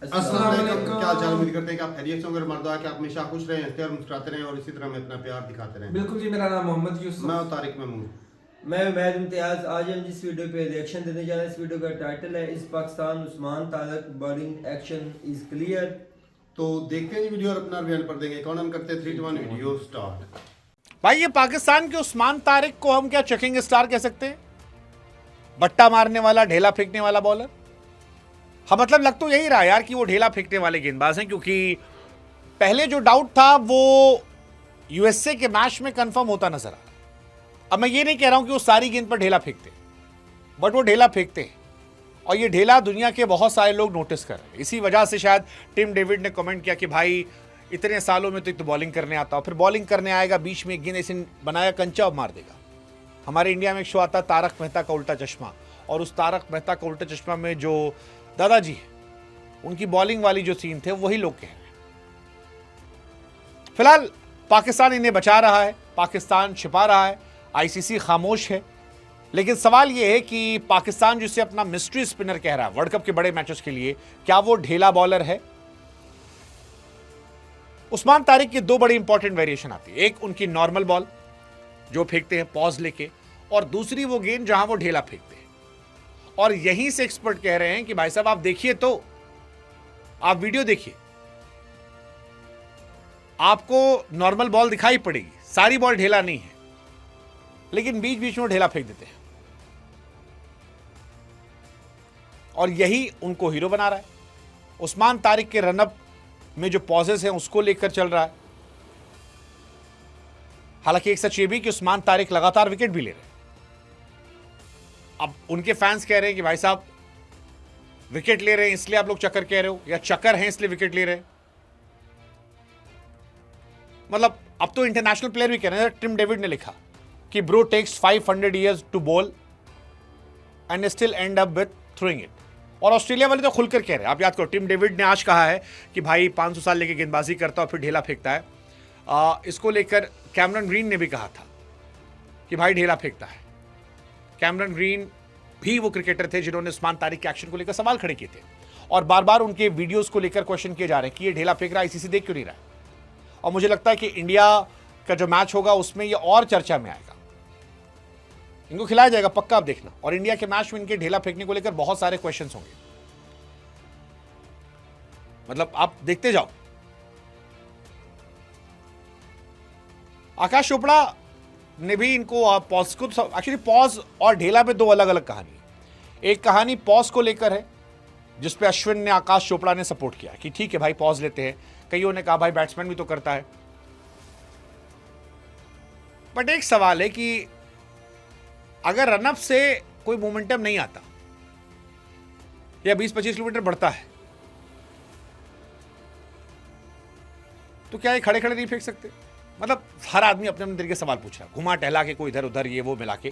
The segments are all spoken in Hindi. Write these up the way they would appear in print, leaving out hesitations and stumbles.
अस्सलाम वालेकुम। क्या हाल चाल? उम्मीद करते हैं कि आप खैरियत से होंगे। मर्दा कि आप हमेशा खुश रहें, हंसते और मुस्कुराते रहें और इसी तरह हमें अपना प्यार दिखाते रहें। बिल्कुल जी, मेरा नाम मोहम्मद यूसुफ। मैं हूं तारिक महमूद। मैं उमैद इम्तियाज। आज हम जिस वीडियो पे रिएक्शन देने जा रहे हैं, इस वीडियो का टाइटल है इस Pakistan Usman Tariq bowling action is clear. तो देखते हैं जी वीडियो और अपना रिव्यू पर देंगे। कौन करते हैं 3 2 1 वीडियो स्टार्ट। भाई ये पाकिस्तान के उस्मान तारिक को हम क्या चेकिंग स्टार कह सकते हैं? बट्टा मारने वाला, ढेला फेंकने वाला बॉलर। हाँ, मतलब लग तो यही रहा यार कि वो ढेला फेंकने वाले गेंदबाज हैं, क्योंकि पहले जो डाउट था वो यूएसए के मैच में कंफर्म होता नजर आ रहा। अब मैं ये नहीं कह रहा हूं कि वो सारी गेंद पर ढेला फेंकते, बट वो ढेला फेंकते हैं और ये ढेला दुनिया के बहुत सारे लोग नोटिस कर रहे हैं। इसी वजह से शायद टिम डेविड ने कमेंट किया कि भाई इतने सालों में तो बॉलिंग करने आता हो, फिर बॉलिंग करने आएगा, बीच में एक गेंद ऐसे बनाया कंचा और मार देगा। हमारे इंडिया में एक शो आता तारक मेहता का उल्टा चश्मा, और उस तारक मेहता का उल्टा चश्मा में जो दादाजी है उनकी बॉलिंग वाली जो सीन थे वही लोग कह रहे हैं। फिलहाल पाकिस्तान इन्हें बचा रहा है, पाकिस्तान छिपा रहा है, आईसीसी खामोश है। लेकिन सवाल यह है कि पाकिस्तान जिसे अपना मिस्ट्री स्पिनर कह रहा है वर्ल्ड कप के बड़े मैचेस के लिए, क्या वो ढेला बॉलर है? उस्मान तारिक की दो बड़ी इंपॉर्टेंट वेरिएशन आती है। एक उनकी नॉर्मल बॉल जो फेंकते हैं पॉज लेके, और दूसरी वो गेंद जहां वो ढेला फेंकते हैं। और यहीं से एक्सपर्ट कह रहे हैं कि भाई साहब आप देखिए, तो आप वीडियो देखिए, आपको नॉर्मल बॉल दिखाई पड़ेगी, सारी बॉल ढेला नहीं है, लेकिन बीच बीच में ढेला फेंक देते हैं और यही उनको हीरो बना रहा है। उस्मान तारिक के रनअप में जो पॉजेस हैं उसको लेकर चल रहा है। हालांकि एक सच ये भी कि उस्मान तारिक लगातार विकेट भी ले रहे हैं। अब उनके फैंस कह रहे हैं कि भाई साहब विकेट ले रहे हैं इसलिए आप लोग चक्कर कह रहे हो, या चक्कर हैं इसलिए विकेट ले रहे हैं। मतलब अब तो इंटरनेशनल प्लेयर भी कह रहे हैं। टिम डेविड ने लिखा कि bro takes 500 years to bowl and still end up with throwing it. और ऑस्ट्रेलिया वाले तो खुलकर कह रहे हैं। आप याद करो, टिम डेविड ने आज कहा है कि भाई 500 साल लेके गेंदबाजी करता है और फिर ढेला फेंकता है। इसको लेकर कैमरन ग्रीन ने भी कहा था कि भाई ढेला फेंकता है। कैमरन ग्रीन भी वो क्रिकेटर थे जिन्होंने उस्मान तारिक के एक्शन को लेकर सवाल खड़े किए थे, और बार बार उनके वीडियोस को लेकर क्वेश्चन किए जा रहे हैं कि ये ढेला फेंक रहा है, आईसीसी देख क्यों नहीं रहा है। और मुझे लगता है कि इंडिया का जो मैच होगा उसमें ये और चर्चा में आएगा, इनको खिलाया जाएगा पक्का, आप देखना। और इंडिया के मैच में इनके ढेला फेंकने को लेकर बहुत सारे क्वेश्चंस होंगे, मतलब आप देखते जाओ। आकाश चोपड़ा ने भी इनको पॉज को, एक्चुअली पॉज और ढेला में दो अलग अलग कहानी है। एक कहानी पॉज को लेकर है जिसपे अश्विन ने, आकाश चोपड़ा ने सपोर्ट किया कि ठीक है भाई पॉज लेते हैं। कईयों ने कहा भाई बैट्समैन भी तो करता है। बट एक सवाल है कि अगर रनअप से कोई मोमेंटम नहीं आता या 20-25 किलोमीटर बढ़ता है, तो क्या ये खड़े खड़े नहीं फेंक सकते? मतलब हर आदमी अपने अपने तरीके से सवाल पूछ रहा है, घुमा टहला के, कोई इधर उधर ये वो मिला के।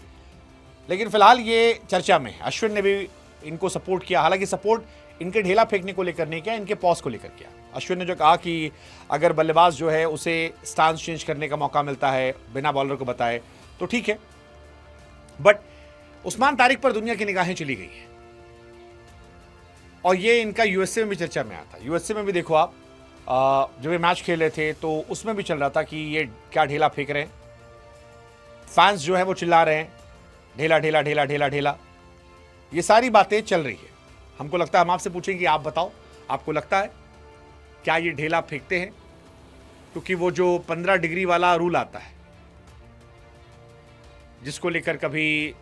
लेकिन फिलहाल ये चर्चा में है। अश्विन ने भी इनको सपोर्ट किया, हालांकि सपोर्ट इनके ढेला फेंकने को लेकर नहीं किया, इनके पॉज को लेकर किया। अश्विन ने जो कहा कि अगर बल्लेबाज जो है उसे स्टांस चेंज करने का मौका मिलता है बिना बॉलर को बताए तो ठीक है। बट उस्मान तारिक पर दुनिया की निगाहें चली गई हैं, और ये इनका यूएसए में भी चर्चा में आया था। यूएसए में भी देखो आप, जब ये मैच खेले थे तो उसमें भी चल रहा था कि ये क्या ढेला फेंक रहे हैं। फैंस जो है वो चिल्ला रहे हैं ढेला ढेला ढेला ढेला ढेला। ये सारी बातें चल रही है। हमको लगता है, हम आपसे पूछेंगे कि आप बताओ, आपको लगता है क्या ये ढेला फेंकते हैं? क्योंकि वो जो 15 डिग्री वाला रूल आता है जिसको लेकर कभी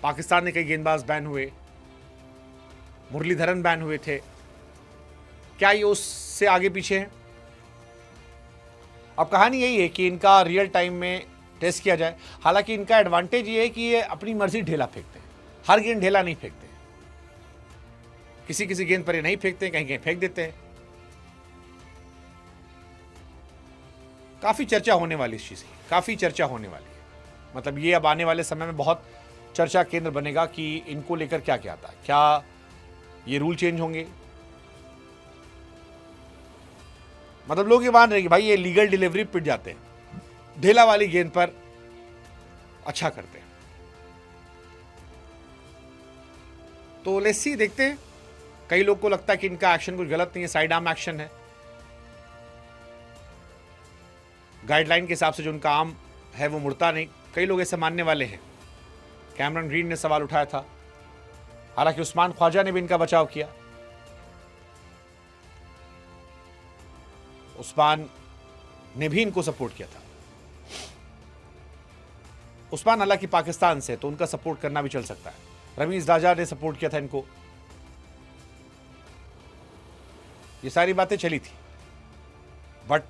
पाकिस्तान ने कई गेंदबाज बैन हुए, मुरलीधरन बैन हुए थे, क्या ये उससे आगे पीछे हैं? अब कहानी यही है कि इनका रियल टाइम में टेस्ट किया जाए। हालांकि इनका एडवांटेज ये है कि ये अपनी मर्जी ढेला फेंकते हैं, हर गेंद ढेला नहीं फेंकते। किसी किसी गेंद पर ये नहीं फेंकते, कहीं कहीं फेंक देते हैं। काफी चर्चा होने वाली इस चीज की, काफी चर्चा होने वाली है। मतलब ये अब आने वाले समय में बहुत चर्चा केंद्र बनेगा कि इनको लेकर क्या क्या आता है। क्या ये रूल चेंज होंगे? मतलब लोग ये मान रहे हैं कि भाई ये लीगल डिलीवरी पिट जाते हैं, ढेला वाली गेंद पर अच्छा करते हैं। तो लेट्स सी, देखते हैं कई लोग को लगता है कि इनका एक्शन कुछ गलत नहीं है, साइड आर्म एक्शन है, गाइडलाइन के हिसाब से जो उनका आर्म है वो मुड़ता नहीं। कई लोग ऐसे मानने वाले हैं। कैमरन ग्रीन ने सवाल उठाया था, हालांकि उस्मान ख्वाजा ने भी इनका बचाव किया। उस्मान ने भी इनको सपोर्ट किया था। उस्मान हालांकि पाकिस्तान से, तो उनका सपोर्ट करना भी चल सकता है। रमीज राजा ने सपोर्ट किया था इनको। ये सारी बातें चली थी, बट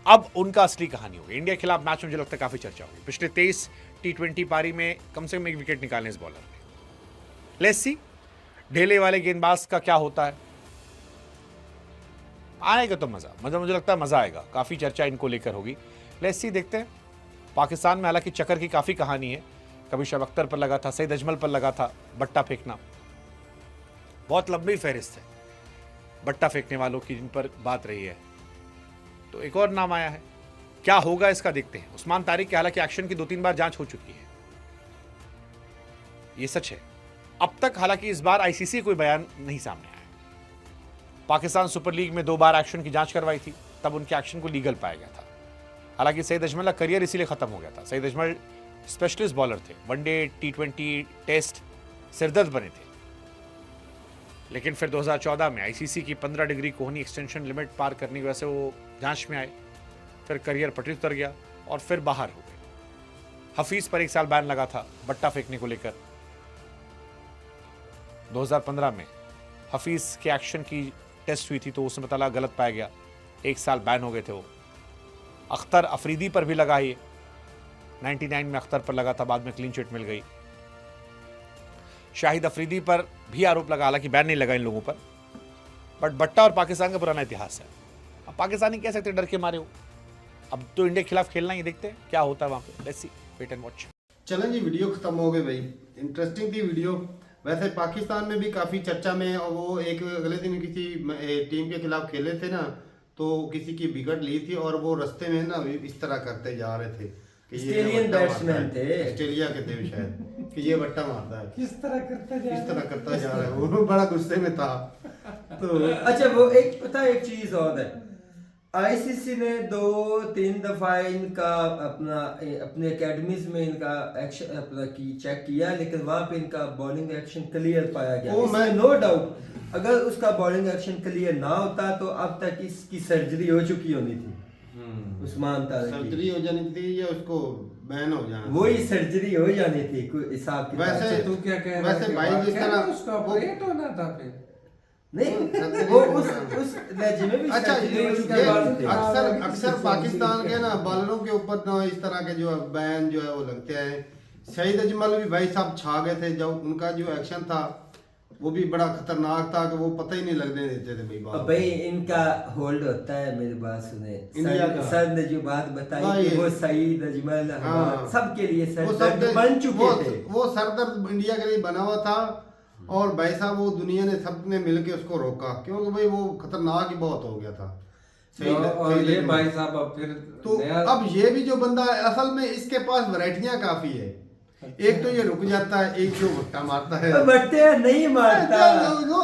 अब उनका असली कहानी होगी। इंडिया के खिलाफ मैच में मुझे लगता है काफी चर्चा होगी। पिछले 23 T20 पारी में कम से कम 1 विकेट निकाले इस बॉलर ने। लेट्स सी ढेले वाले गेंदबाज का क्या होता है। आएगा तो मजा मुझे लगता है मजा आएगा। काफी चर्चा इनको लेकर होगी। लेट्स सी देखते हैं। पाकिस्तान में हालांकि चक्कर की काफी कहानी है। कभी शब अख्तर पर लगा था, सईद अजमल पर लगा था बट्टा फेंकना। बहुत लंबी फहरिस्त है बट्टा फेंकने वालों की जिन पर बात रही है। तो एक और नाम आया है, क्या होगा इसका देखते हैं। उस्मान तारिक की हालांकि एक्शन की 2-3 बार जांच हो चुकी है, ये सच है। अब तक हालांकि इस बार आईसीसी कोई बयान नहीं सामने आया। पाकिस्तान सुपर लीग में 2 बार एक्शन की जांच करवाई थी, तब उनके एक्शन को लीगल पाया गया था। हालांकि सईद अजमल का करियर इसीलिए खत्म हो गया था। सईद अजमल स्पेशलिस्ट बॉलर थे, वनडे T20 टेस्ट सिरदर्द बने थे। लेकिन फिर 2014 में आईसीसी की 15 डिग्री कोहनी एक्सटेंशन लिमिट पार करने की वजह से वो जांच में आए। फिर करियर पटरी उतर गया और फिर बाहर हो गए। हफीज पर 1 साल बैन लगा था बट्टा फेंकने को लेकर। 2015 में हफीज के एक्शन की टेस्ट हुई थी तो उसमें पता लगा गलत पाया गया, 1 साल बैन हो गए थे वो। अख्तर अफरीदी पर भी लगा, ये 99 में अख्तर पर लगा था, बाद में क्लीन चिट मिल गई। शाहिद अफरीदी पर भी आरोप लगा, हालांकि बैन नहीं लगा इन लोगों पर। बट बट्टा और पाकिस्तान का पुराना इतिहास है। अब पाकिस्तानी कह सकते डर के मारे हो। अब तो इंडिया के खिलाफ खेलना ही, देखते हैं क्या होता है वहां पे। Let's see, wait and watch. चलें जी, वीडियो खत्म हो गई भाई। इंटरेस्टिंग थी वीडियो। वैसे पाकिस्तान में भी काफ़ी चर्चा में है। और वो एक अगले दिन किसी टीम के खिलाफ खेले थे ना, तो किसी की विकेट ली थी और वो रास्ते में ना इस तरह करते जा रहे थे कि ऑस्ट्रेलियन बैट्समैन थे, ऑस्ट्रेलिया के थे शायद, कि ये बट्टा मारता है, किस तरह करता जा रहा है। वो बड़ा गुस्से में था। तो अच्छा वो एक पता है, एक चीज और है। आईसीसी ने 2-3 दफा इनका अपने एकेडमीज में इनका एक्शन अपना की चेक किया, लेकिन वहां पे इनका बॉलिंग एक्शन क्लियर पाया गया। इसमें नो डाउट अगर उसका बॉलिंग एक्शन क्लियर ना होता तो अब तक इसकी सर्जरी हो चुकी होनी थी। उस्मान तारिक की सर्जरी हो जानी थी या उसको बैन हो जाना, वही सर्जरी हो जानी थी कोई हिसाब की। वैसे तू क्या कह रहा है? वैसे भाई जिस तरह उसका ऑपरेट होना था फिर नहीं, वो उस लहजे में भी अच्छा, सर्जरी ये हो चुकी है। अक्सर पाकिस्तान के ना बॉलरों के ऊपर ना इस तरह के जो बैन जो है वो लगते हैं। सईद अजमल भी भाई साहब छा गए थे, जब उनका जो एक्शन था वो भी बड़ा खतरनाक था कि वो पता ही नहीं लगने देते थे भाई बात। अब भाई इनका होल्ड होता है, मेरी बात सुने। इंडिया का सर ने जो बात बताई कि वो सईद अजमल सबके लिए वो सर बन चुके थे। वो सरदर्द इंडिया के लिए बना हुआ था। और भाई साहब वो दुनिया ने सबने मिलके उसको रोका, क्योंकि भाई वो खतरनाक ही बहुत हो गया था। और ये भाई साहब अब फिर तो अब ये भी जो बंदा है, असल में इसके पास वैरायटियां काफी है। एक तो ये रुक जाता है, एक जो भट्टा मारता है। भट्टे नहीं मारता,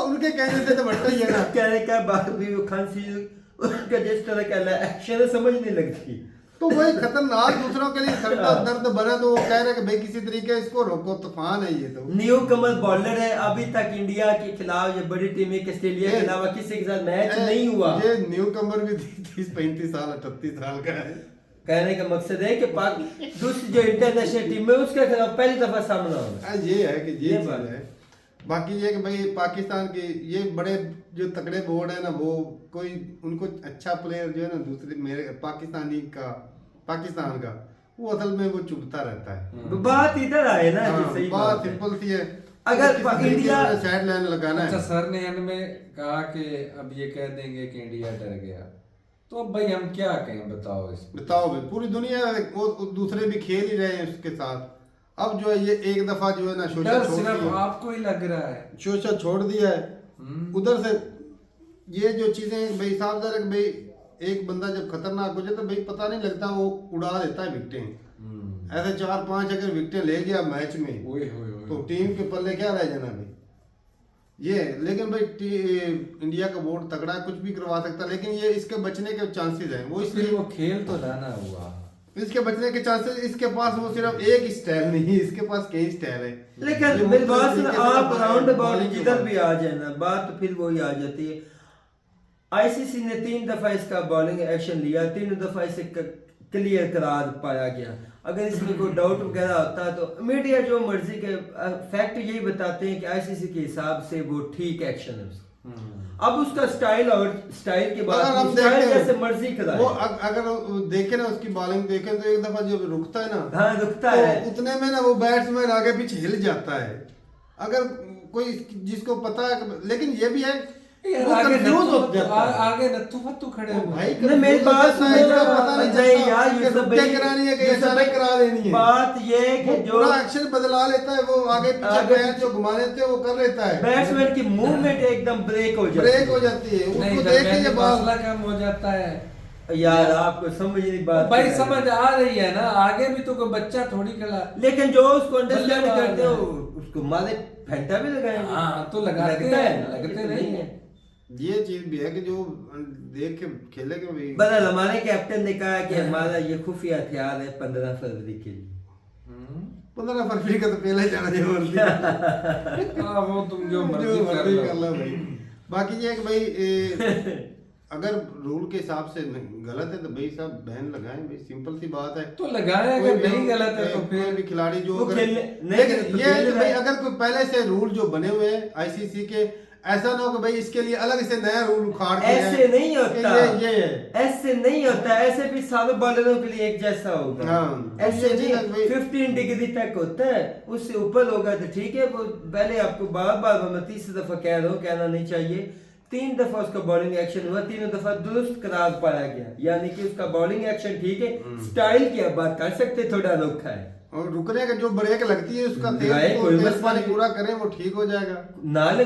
उनके कहने से तो भट्टा ही है ना। कहने का बात भी वो खांसी उनका जिस तरह का एक्शन समझ नहीं लगती। तो वही खतरनाक दूसरों के लिए सर का दर्द बना, तो वो कह रहे कि भाई किसी तरीके इसको रोको, तूफान है ये। तो न्यू कमल बॉलर है, अभी तक इंडिया के खिलाफ ये बड़ी टीम ऑस्ट्रेलिया के अलावा किसी के साथ मैच नहीं हुआ। ये न्यू कमर भी 30-35 साल 38 साल का है। कहने का मकसद है कि दूसरी जो इंटरनेशनल टीम है उसके खिलाफ पहली दफा सामना होना। ये है कि ये बात है। बाकी ये कि भाई पाकिस्तान के ये बड़े जो तगड़े बोर्ड है ना, वो कोई उनको अच्छा प्लेयर जो है ना दूसरे मेरे पाकिस्तान का वो असल में वो चुभता रहता है। बात इधर आए ना, सही बात सिंपल सी है। अगर इंडिया साइड लाइन लगाना है। अच्छा, सर ने एंड में कहा कि अब ये कह देंगे कि इंडिया डर गया, तो अब भाई हम क्या कहें, बताओ भाई। पूरी दुनिया वो दूसरे भी खेल ही रहे हैं उसके साथ। अब जो है ये एक दफा जो है ना डर सिर्फ आपको ही लग रहा है, शोशा छोड़ दिया है उधर से। ये जो चीजें भाई साहब जरा भाई एक बंदा जब खतरनाक हो जाए तो भाई पता नहीं लगता, वो उड़ा देता है विकेटें। ऐसे 4-5 अगर विकेटें ले गया मैच में तो टीम के पल्ले क्या रह जाना भाई। ये लेकिन भाई इंडिया का बोर्ड तगड़ा कुछ भी करवा सकता, लेकिन ये इसके बचने के चांसेस हैं, वो फिर इसलिए वो खेल तो लाना हुआ। इसके बचने के चांसेस, इसके पास वो सिर्फ एक स्टाइल नहीं, इसके पास कई स्टाइल है। लेकिन मेरी बात सुन, आप राउंड अबाउट जिधर भी आ जाए ना, बात तो फिर वही आ जाती है। आईसीसी ने 3 दफा इसका बॉलिंग एक्शन लिया, 3 दफा इसे क्लियर करार पाया गया। अगर इसमें कोई डाउट वगैरह होता है तो मीडिया जो मर्जी के फैक्ट यही बताते हैं कि आईसीसी के हिसाब से वो ठीक एक्शन है उसका। अब उसका स्टाइल और स्टाइल के बाद हम स्टाइल देखते जैसे हैं मर्जी वो कराए। अगर देखे ना उसकी बॉलिंग देखें तो एक दफा जब रुकता है ना, हाँ रुकता तो है, उतने में ना वो बैट्समैन आगे पीछे हिल जाता है। अगर कोई जिसको पता है, लेकिन ये भी है यार वो आगे कंफ्यूज हो नत्थु जाता है। आगे नत्थु फत्तु खड़े हुए भाई नहीं, मेरी confuse बात हो जाता है, सुनो इसका ना, पता नहीं नहीं चलता यार, कि यूसुफ रुक के भाई, करानी है कि यूसुफ अचानक भाई, करा देनी है। बात ये है कि वो जो पूरा एक्शन बदला लेता है, वो आगे पीछे आगे पैर जो घुमा लेते हैं वो कर लेता है, बैट्समैन की मूवमेंट एकदम ब्रेक हो जाती ब्रेक हो जाती है, नहीं उसको देख के दरमियानी ये बॉल फासला कम हो जाता है। यार आपको समझ नहीं बात भाई क्या है। समझ आ रही है ना, आगे भी तो कोई बच्चा थोड़ी खड़ा। लेकिन जो उसको अंडरस्टैंड बल्लेबाज करते हो है। उसको मारे फेंटा भी लगाएंगे। हाँ तो लगाते लगता है, हैं, लगते नहीं है। ये चीज भी है कि जो देख के खेले के भी बदल हमारे कैप्टन ने कहा कि हमारा ये खुफिया हथियार है 15 फरवरी के लिए। 15 फरवरी का तो पहले जाना चाहिए बोल दिया। हाँ वो तुम जो जो मर्जी कर मर्जी लो। कर लो भाई। बाकी ये है कि भाई अगर रूल के हिसाब से गलत है तो भाई साहब बैन लगाएं भाई, सिंपल सी बात है। तो लगाए, कोई अगर भी नहीं गलत है तो कोई फिर भी खिलाड़ी जो वो अगर खेलने- नहीं, लेकिन तो ये है कि खेलने भाई में- अगर कोई पहले से रूल जो बने हुए हैं आईसीसी के, ऐसा ना हो कि भाई इसके लिए अलग से नया रूल उखाड़ के ऐसे नहीं होता, कि ये है। ऐसे नहीं होता, ऐसे भी सारे बॉलरों के लिए एक जैसा होगा। हाँ, ऐसे ये नहीं, चीज़ है भाई। 15 डिग्री तक होता है, उससे ऊपर होगा तो ठीक है। वो पहले आपको बार बार मैं 30 दफा कह रहा हूँ, कहना नहीं चाहिए। 3 दफा उसका बॉलिंग एक्शन हुआ, 3 दफा दुरुस्त करार पाया गया, यानी कि उसका बॉलिंग एक्शन ठीक है। स्टाइल की आप बात कर सकते, थोड़ा अनोखा है। और रुकने का जो ब्रेक लगती है उसका लगाए, तेल कोई तेल मसला पानी नहीं। पूरा करें वो ठीक हो जाएगा।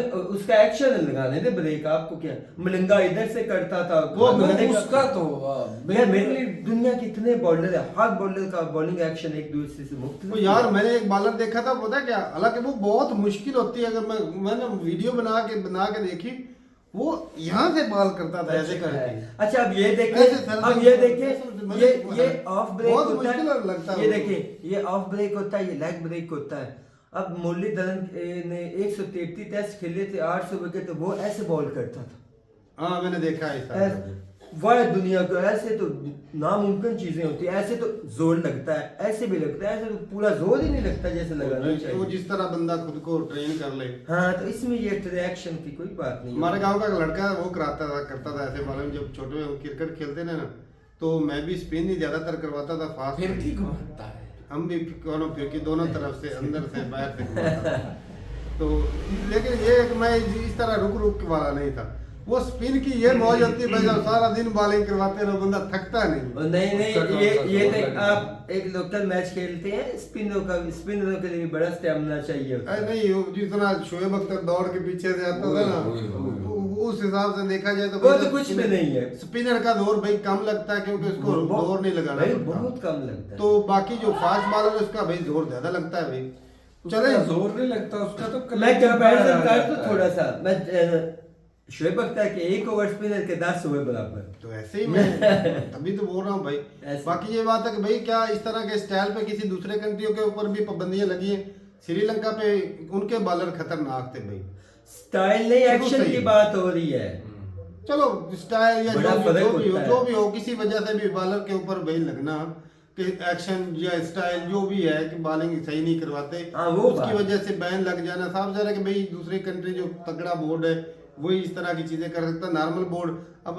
उसका एक्शन लगाने दे ब्रेक, आपको क्या मलिंगा इधर से करता था वो लगाने का- उसका तो यार मेरे दुनिया के इतने बॉलर है, हर बॉलर का बॉलिंग एक्शन एक दूसरे से मुख्तलिफ तो यार मैंने एक बॉलर देखा था, पता है क्या, हालांकि वो बहुत मुश्किल होती है, अगर मैंने वीडियो बना के देखी, वो यहाँ से बॉल करता था ऐसे करके। अच्छा अब ये देखिए, ऐसे सर अब से- ये देखिए, मतलब ये ऑफ ब्रेक बहुत होता मुश्किल लगता है। है ये वो। देखिए, ये ऑफ ब्रेक होता है, ये लेग ब्रेक होता है। अब मुरलीधरन ने 133 टेस्ट खेले थे, 800 विकेट, वो ऐसे बॉल करता था। हाँ मैंने देखा है ऐसा। वह दुनिया को ऐसे तो नामुमकिन चीजें होती है, ऐसे तो जोर लगता है, ऐसे भी लगता है, ऐसे तो पूरा जोर ही नहीं लगता जैसे लगाना वो चाहिए। जिस तरह बंदा खुद को ट्रेन कर ले। हाँ तो इसमें ये ट्रैक्शन की कोई बात नहीं। हमारे गांव का एक लड़का वो करता था ऐसे मालूम, जब छोटे में हम क्रिकेट खेलते थे ना, तो मैं भी स्पिन ही ज्यादातर करवाता था, फास्ट फिर ठीक होता है। हम भी दोनों फिर की दोनों तरफ से, अंदर से बाहर से घुमाता था। तो लेकिन ये एक मैं इस तरह रुक वाला नहीं था। वो स्पिन की ये मौज होती है भाई साहब, सारा दिन बॉलिंग करवाते रहो, बंदा थकता नहीं। और नहीं उसका कौन ये सा ये जोर देख, लगेगा? आप एक लोकल मैच खेलते हैं, स्पिनरों के लिए भी बड़ा स्टेमिना चाहिए होता है। अरे नहीं, वो जितना शोएब अख्तर दौड़ के पीछे से आता था ना, उस हिसाब से देखा जाए तो वो भाई तो कुछ भी नहीं है। स्पिनर का जोर भाई कम लगता है, क्योंकि उसको जोर नहीं लगाना भाई पड़ता। बहुत कम लगता है। तो बाकी जो फास्ट बॉलर है उसका भाई जोर ज्यादा लगता है भाई। चले चले जोर नहीं लगता उसका तो मैं कंपैरिजन कर जाता तो है। थोड़ा सा, मैं शोएब अख्तर के 1 ओवर स्पिनर के 10 हुए बराबर। तो ऐसे ही मैं तभी तो बोल रहा हूँ भाई। ऐसे। बाकी ये बात है कि भाई क्या इस तरह के स्टाइल पे किसी दूसरे कंट्रियों के ऊपर भी पाबंदियां लगी हैं? श्रीलंका पे उनके बॉलर खतरनाक थे भाई। स्टाइल नहीं, चलो एक्शन सही की है। बात हो रही है। चलो स्टाइल या बड़ा फर्क होता है। जो भी हो किसी वजह से भी बॉलर के ऊपर भाई लगना कि एक्शन या स्टाइल जो भी है कि बॉलिंग सही नहीं करवाते, हाँ, वो उसकी बात। वजह से बैन लग जाना साफ जा रहा है कि भाई दूसरी कंट्री जो तगड़ा बोर्ड है वही इस तरह की चीजें कर सकता है। नॉर्मल बोर्ड अब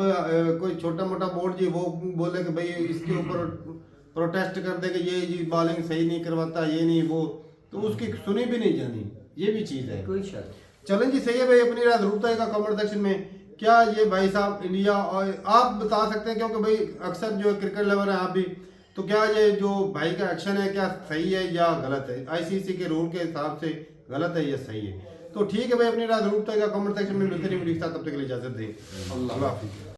कोई छोटा मोटा बोर्ड जी वो बोले कि भाई इसके ऊपर प्रोटेस्ट कर दे कि ये बॉलिंग सही नहीं करवाता, ये नहीं वो, तो उसकी सुनी भी नहीं जानी, ये भी चीज है। कोई शक। चलें जी, सही है भाई, अपनी राय जरूर बताइएगा कमेंट सेक्शन में। क्या ये भाई साहब इंडिया, और आप बता सकते हैं क्योंकि भाई अक्सर जो क्रिकेट लवर है आप भी, तो क्या ये जो भाई का एक्शन है क्या सही है या गलत है? आईसीसी के रूल के हिसाब से गलत है या सही है? तो ठीक है भाई, अपनी राय जरूर बताइएगा कमेंट सेक्शन में। मिलते नहीं, तब तक के लिए इजाजत दें। अल्लाह हाफिज़।